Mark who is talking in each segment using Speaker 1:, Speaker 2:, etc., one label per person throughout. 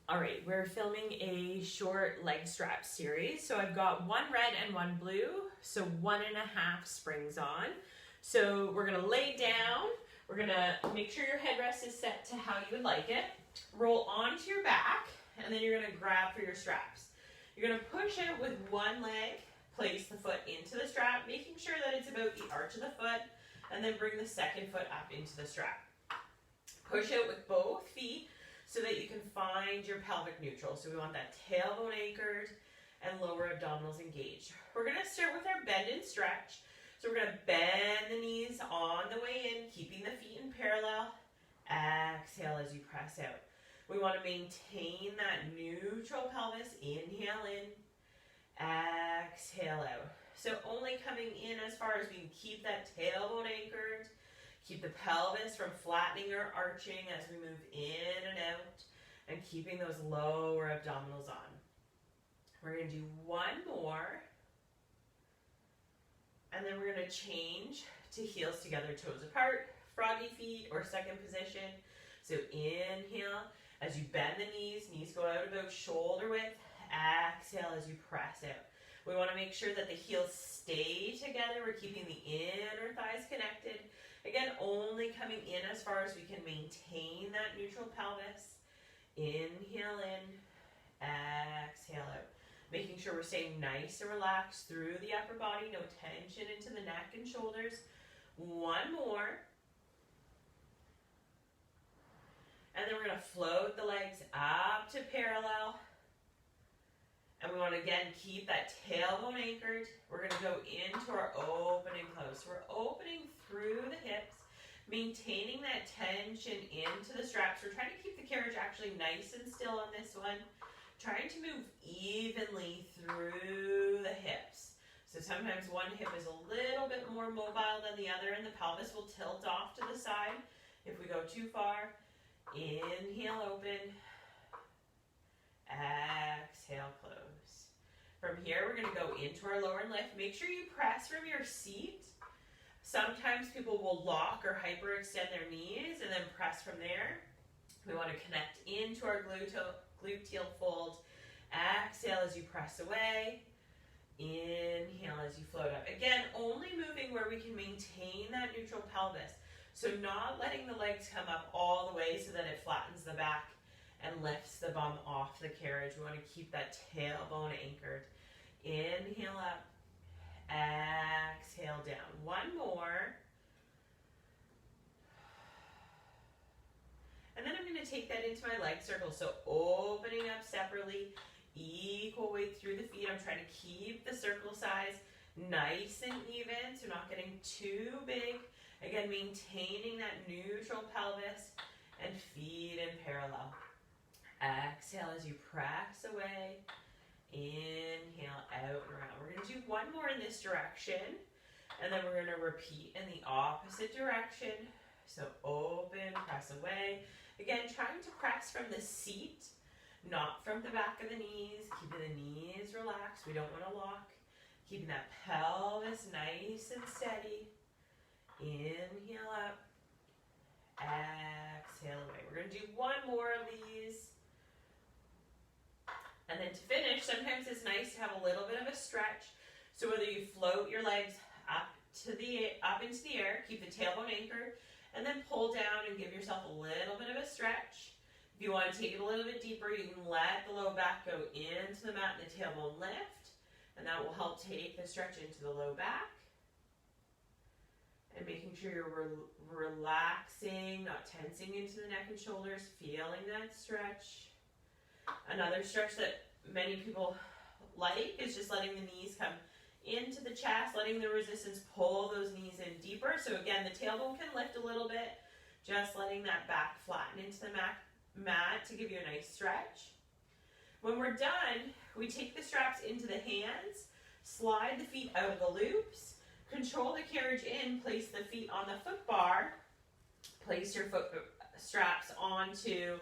Speaker 1: All right, we're filming a short leg strap series. So I've got one red and one blue, so 1.5 springs on. So we're gonna lay down, we're gonna make sure your headrest is set to how you would like it, roll onto your back, and then you're gonna grab for your straps. You're gonna push out with one leg, place the foot into the strap, making sure that it's about the arch of the foot, and then bring the second foot up into the strap. Push out with both feet so that you can find your pelvic neutral. So we want that tailbone anchored and lower abdominals engaged. We're gonna start with our bend and stretch. So we're gonna bend the knees on the way in, keeping the feet in parallel. Exhale as you press out. We wanna maintain that neutral pelvis. Inhale in, exhale out. So only coming in as far as we can keep that tailbone anchored. Keep the pelvis from flattening or arching as we move in and out, and keeping those lower abdominals on. We're going to do one more, and then we're going to change to heels together, toes apart, froggy feet, or second position. So inhale as you bend the knees, knees go out about shoulder width. Exhale as you press out. We want to make sure that the heels stay together. We're keeping the inner thighs connected. Again, only coming in as far as we can maintain that neutral pelvis. Inhale in, exhale out. Making sure we're staying nice and relaxed through the upper body, no tension into the neck and shoulders. One more. And then we're going to float the legs up to parallel. And we want to again keep that tailbone anchored. We're going to go into our open and close. So we're opening through the hips, maintaining that tension into the straps. We're trying to keep the carriage actually nice and still on this one. Trying to move evenly through the hips. So sometimes one hip is a little bit more mobile than the other, and the pelvis will tilt off to the side if we go too far. Inhale, open. Exhale, close. From here, we're going to go into our lower and lift. Make sure you press from your seat. Sometimes people will lock or hyperextend their knees and then press from there. We want to connect into our gluteal fold. Exhale as you press away. Inhale as you float up. Again, only moving where we can maintain that neutral pelvis. So not letting the legs come up all the way so that it flattens the back and lifts the bum off the carriage. We want to keep that tailbone anchored. Inhale up, exhale down. One more. And then I'm going to take that into my leg circle. So opening up separately, equal weight through the feet. I'm trying to keep the circle size nice and even, so not getting too big. Again, maintaining that neutral pelvis and feet in parallel. Exhale as you press away. Inhale, out and around. We're going to do one more in this direction, and then we're going to repeat in the opposite direction. So open, press away. Again, trying to press from the seat, not from the back of the knees. Keeping the knees relaxed. We don't want to lock. Keeping that pelvis nice and steady. Inhale up. Exhale away. We're going to do one more of these. And then to finish, sometimes it's nice to have a little bit of a stretch. So whether you float your legs up into the air, keep the tailbone anchored, and then pull down and give yourself a little bit of a stretch. If you want to take it a little bit deeper, you can let the low back go into the mat and the tailbone lift, and that will help take the stretch into the low back. And making sure you're relaxing, not tensing into the neck and shoulders, feeling that stretch. Another stretch that many people like is just letting the knees come into the chest, letting the resistance pull those knees in deeper. So again, the tailbone can lift a little bit, just letting that back flatten into the mat to give you a nice stretch. When we're done, we take the straps into the hands, slide the feet out of the loops, control the carriage in, place the feet on the foot bar, place your foot straps onto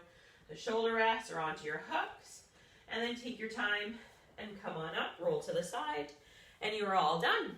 Speaker 1: the shoulder rests or onto your hooks, and then take your time and come on up, roll to the side, and you're all done.